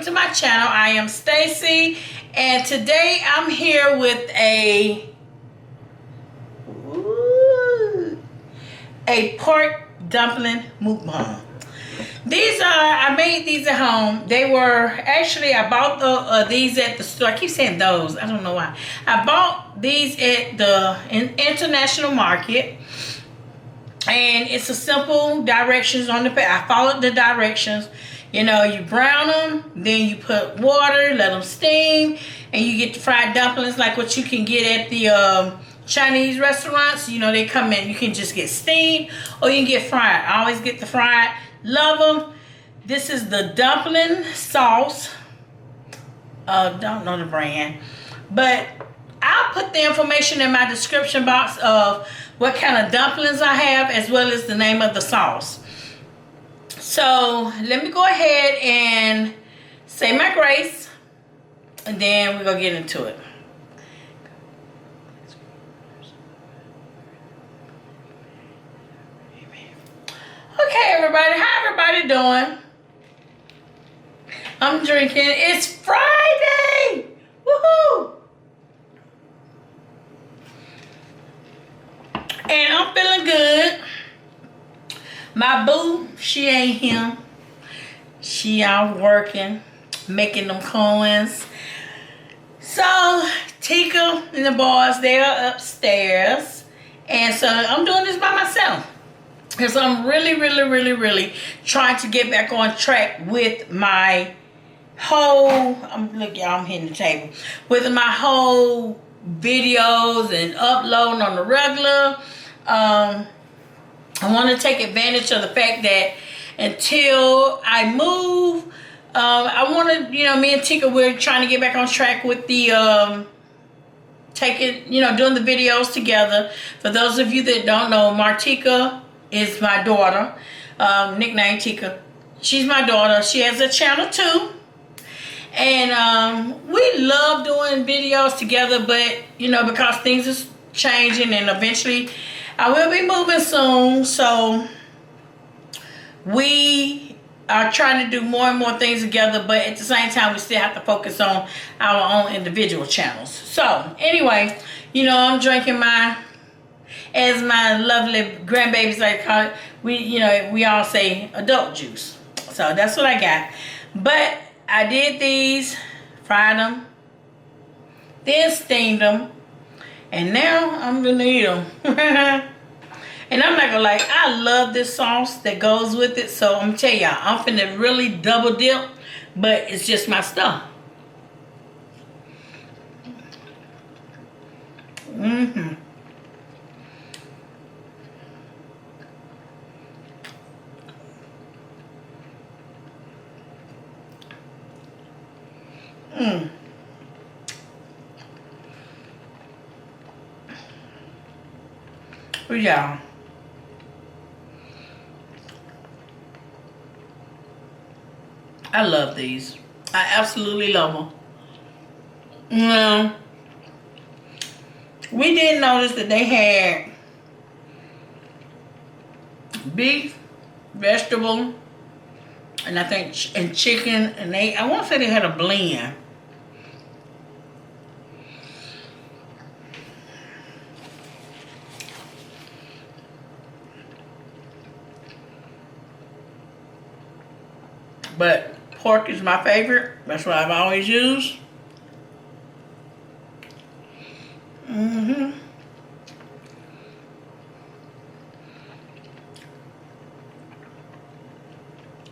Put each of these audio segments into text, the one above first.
welcome to my channel. I am Stacy, and today I'm here with a pork dumpling mukbang. I made these at home. They were actually, I bought these at the store. I keep saying those, I don't know why. I bought these at the international market, and it's a simple directions on the pack. I followed the directions. You know, you brown them, then you put water, let them steam, and you get the fried dumplings like what you can get at the Chinese restaurants. You know, they come in, you can just get steamed or you can get fried. I always get the fried. Love them. This is the dumpling sauce. Don't know the brand, but I'll put the information in my description box of what kind of dumplings I have, as well as the name of the sauce. So let me go ahead and say my grace, and then we're gonna get into it. Okay, everybody, how everybody doing? I'm drinking. It's Friday. Woohoo! And I'm feeling good. My boo, she ain't here. She out working, making them coins. So Tika and the boys, they're upstairs, and so I'm doing this by myself. Because I'm really trying to get back on track with my whole, look y'all, I'm hitting the table, with my whole videos and uploading on the regular. I want to take advantage of the fact that until I move, I want to, you know, me and Tika, we're trying to get back on track with the, doing the videos together. For those of you that don't know, Martika is my daughter, nickname Tika. She's my daughter. She has a channel too. And we love doing videos together, but, you know, because things are changing and eventually I will be moving soon, so we are trying to do more and more things together, but at the same time we still have to focus on our own individual channels. So anyway, you know, I'm drinking my, as my lovely grandbabies like to call it, we all say adult juice. So that's what I got. But I did these, fried them, then steamed them, and now I'm gonna eat them. And I'm not gonna lie, I love this sauce that goes with it. So I'm gonna tell y'all, I'm finna really double dip, but it's just my stuff. For y'all. I love these. I absolutely love them. We did notice that they had beef, vegetable, and I think and chicken, and I want to say they had a blend. But pork is my favorite. That's what I've always used.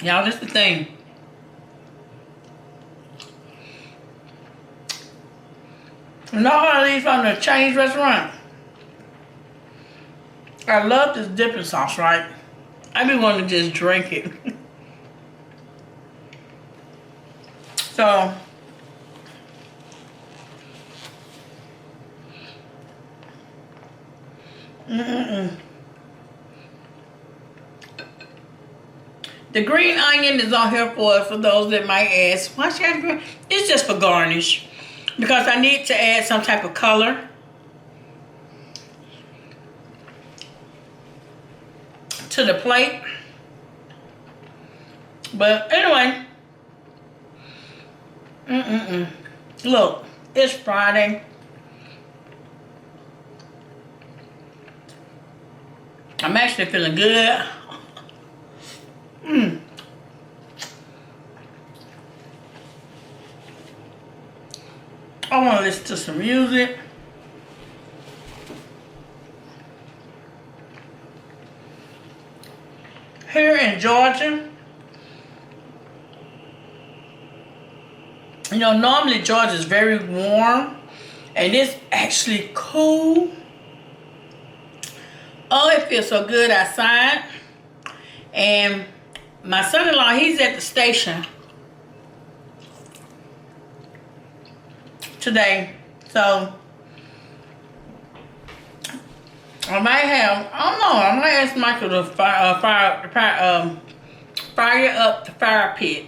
Y'all, this is the thing. You know how these from the Chinese restaurant? I love this dipping sauce, right? I be wanting to just drink it. So, the green onion is on here for those that might ask, why should I have green? It's just for garnish, because I need to add some type of color to the plate. But anyway, Look, it's Friday. I'm actually feeling good. I want to listen to some music. Here in Georgia, you know, normally Georgia is very warm, and it's actually cool. Oh, it feels so good outside. And my son-in-law, he's at the station today, so I might have, I don't know, I might ask Michael to fire up the fire pit.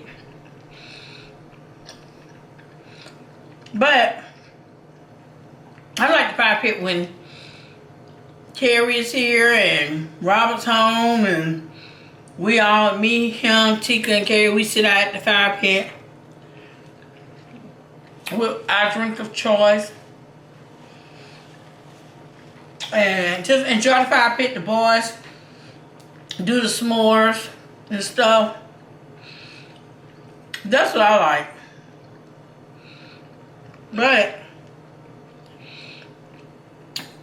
But I like the fire pit when Carrie is here and Robert's home, and we all, me, him, Tika, and Carrie, we sit out at the fire pit with our drink of choice and just enjoy the fire pit. The boys do the s'mores and stuff. That's what I like. But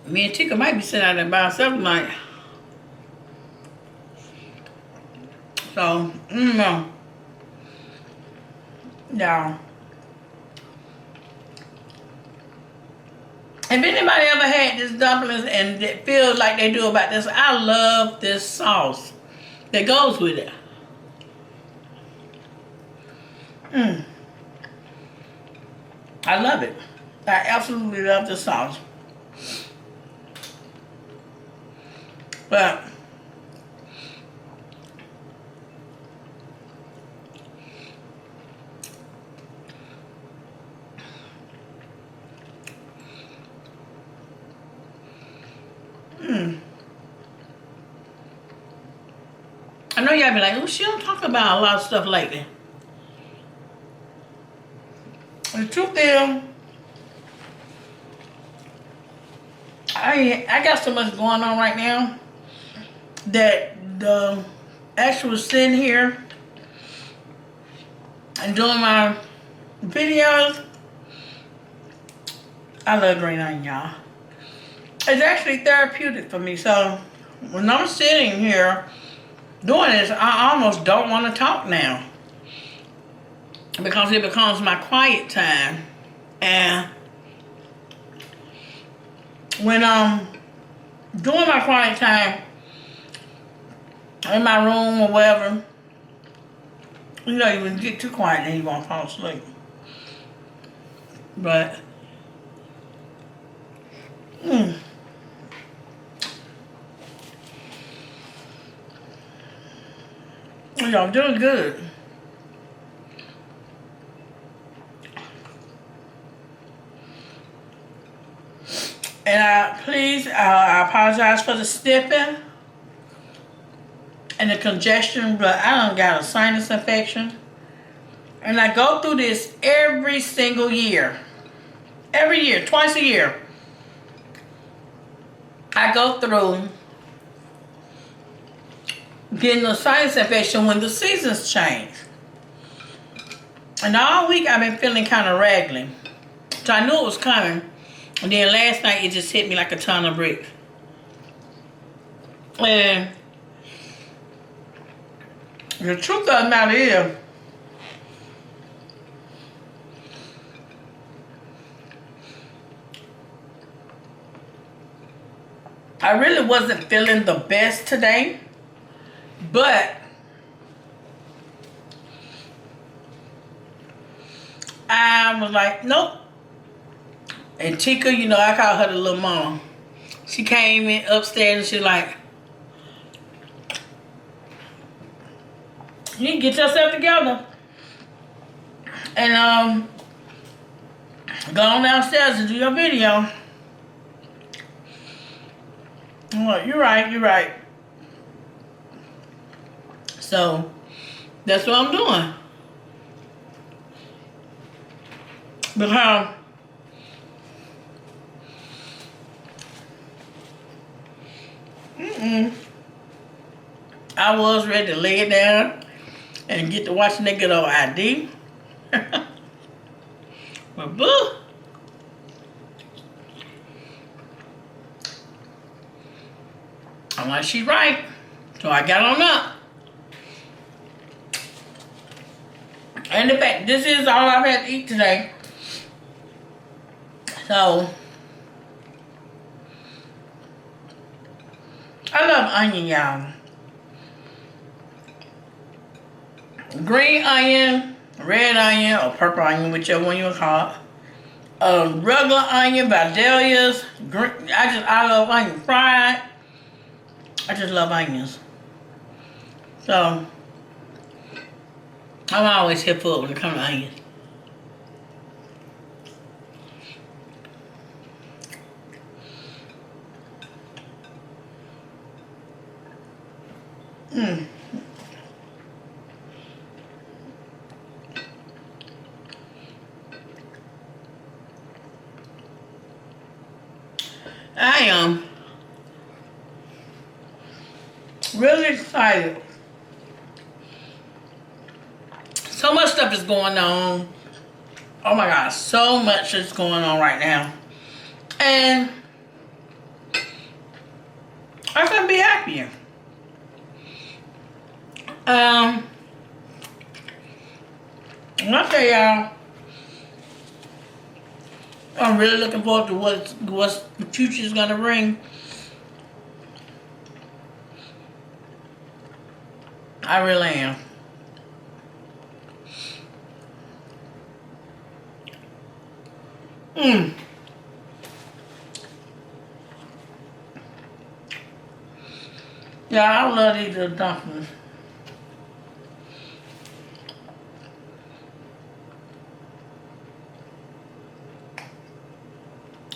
me and Tika might be sitting out there by ourselves tonight. So, no. Y'all. If anybody ever had this dumplings and it feels like they do about this, I love this sauce that goes with it. I love it. I absolutely love this sauce. But I know y'all be like, oh, she don't talk about a lot of stuff lately. The truth is, I got so much going on right now that the actual sitting here and doing my videos, I love green onion, y'all. It's actually therapeutic for me. So when I'm sitting here doing this, I almost don't want to talk now, because it becomes my quiet time. And when I'm doing my quiet time in my room or whatever, you know, you can get too quiet and you won't fall asleep. But y'all doing good. And I apologize for the sniffing and the congestion, but I done got a sinus infection. And I go through this every single year. Every year, twice a year. I go through getting a sinus infection when the seasons change. And all week I've been feeling kind of raggedy. So I knew it was coming. And then last night it just hit me like a ton of bricks. And the truth of the matter is, I really wasn't feeling the best today, but I was like, nope. And Tika, you know, I call her the little mama. She came in upstairs and she's like, you need to get yourself together. And go on downstairs and do your video. I'm like, you're right, you're right. So that's what I'm doing. Because I was ready to lay it down and get to watching that good old ID. But boo. I'm like, she's right. So I got on up. And in fact, this is all I've had to eat today. So, I love onion, y'all. Green onion, red onion, or purple onion, whichever one you want to call it. Regular onion, Vidalias. I love onion fried. I just love onions. So, I'm always hip up when it comes to onions. I am really excited. So much stuff is going on. Oh my gosh, so much is going on right now. And I couldn't be happier. And I tell y'all, I'm really looking forward to what the future is gonna bring. I really am. Yeah, I love these little dumplings.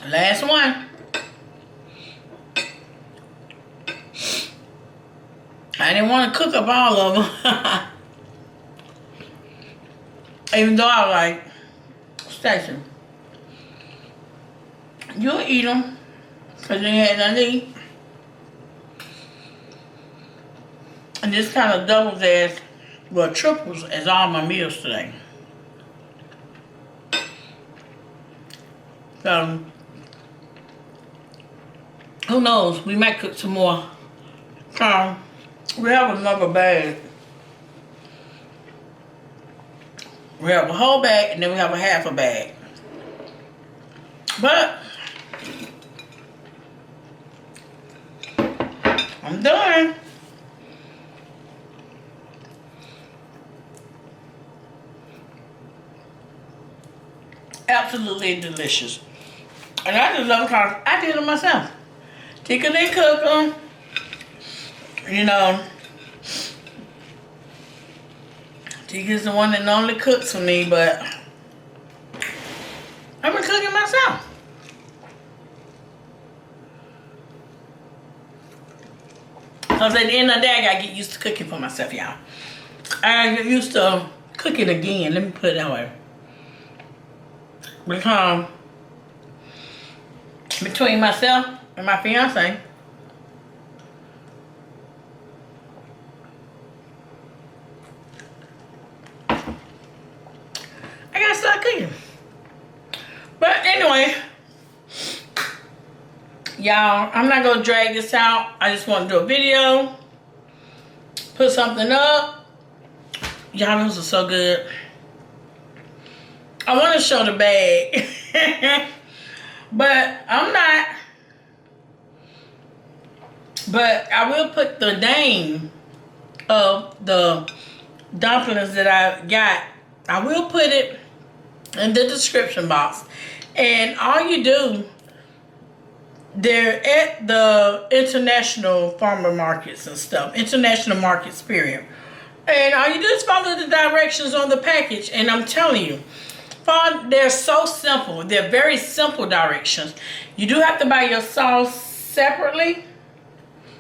Last one. I didn't want to cook up all of them. Even though I like, Stacy, you'll eat them because you ain't had nothing to eat. And this kind of doubles as, well, triples as all my meals today. So, who knows? We might cook some more. So, we have another bag. We have a whole bag and then we have a half a bag. But, I'm done. Absolutely delicious. And I just love because I did them myself. Tika didn't cook them. You know, Tika's the one that normally cooks for me, but I've been cooking myself. Because at the end of the day, I gotta get used to cooking for myself, y'all. I gotta get used to cooking again. Let me put it that way. Because between myself and my fiance, I gotta start cooking. But anyway, y'all, I'm not gonna drag this out. I just want to do a video, put something up. Y'all, those are so good. I want to show the bag, but I'm not. But I will put the name of the dumplings that I got. I will put it in the description box. And all you do, they're at the international farmer markets and stuff, international markets, period. And all you do is follow the directions on the package. And I'm telling you, they're so simple. They're very simple directions. You do have to buy your sauce separately,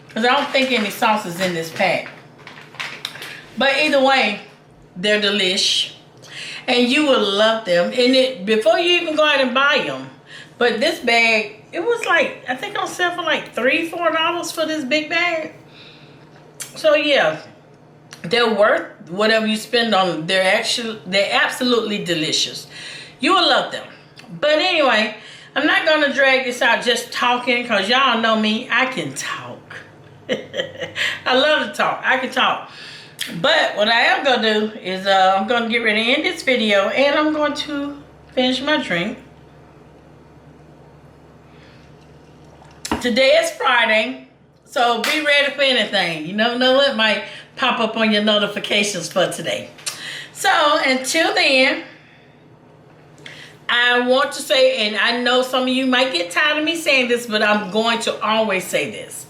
because I don't think any sauce is in this pack. But either way, they're delish. and you will love them. And it before you even go out and buy them. But this bag, it was like, I think on sale for like $3-4 for this big bag. So yeah, they're worth whatever you spend on them. They're absolutely delicious. You will love them. But anyway, I'm not gonna drag this out just talking, because y'all know me, I can talk. I love to talk. I can talk. But what I am gonna do is I'm gonna get ready to end this video, and I'm going to finish my drink. Today is Friday, so be ready for anything. You never know what might pop up on your notifications for today. So until then, I want to say, and I know some of you might get tired of me saying this, but I'm going to always say this.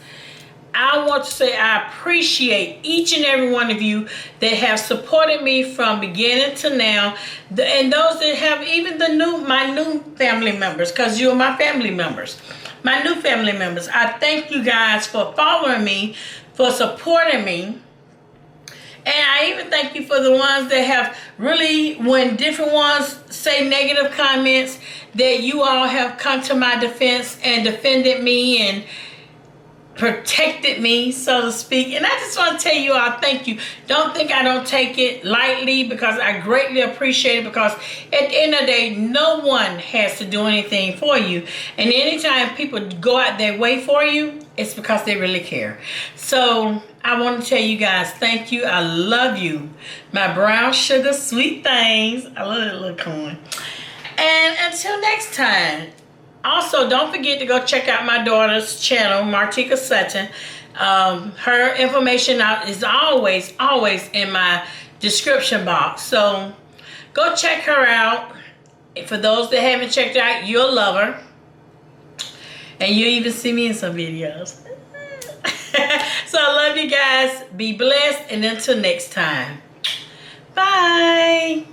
I want to say I appreciate each and every one of you that have supported me from beginning to now, and those that have even my new family members, because you're my family members. My new family members, I thank you guys for following me, for supporting me. And I even thank you for the ones that have really, when different ones say negative comments, that you all have come to my defense and defended me and protected me, so to speak. And I just want to tell you all thank you. Don't think I don't take it lightly, because I greatly appreciate it, because at the end of the day, no one has to do anything for you. And anytime people go out their way for you, it's because they really care. So I want to tell you guys thank you. I love you. My brown sugar sweet things. I love that little corn. And until next time, also, don't forget to go check out my daughter's channel, Martika Sutton. Her information is always in my description box. So go check her out. For those that haven't checked her out, you'll love her. And you'll even see me in some videos. So I love you guys. Be blessed. And until next time. Bye.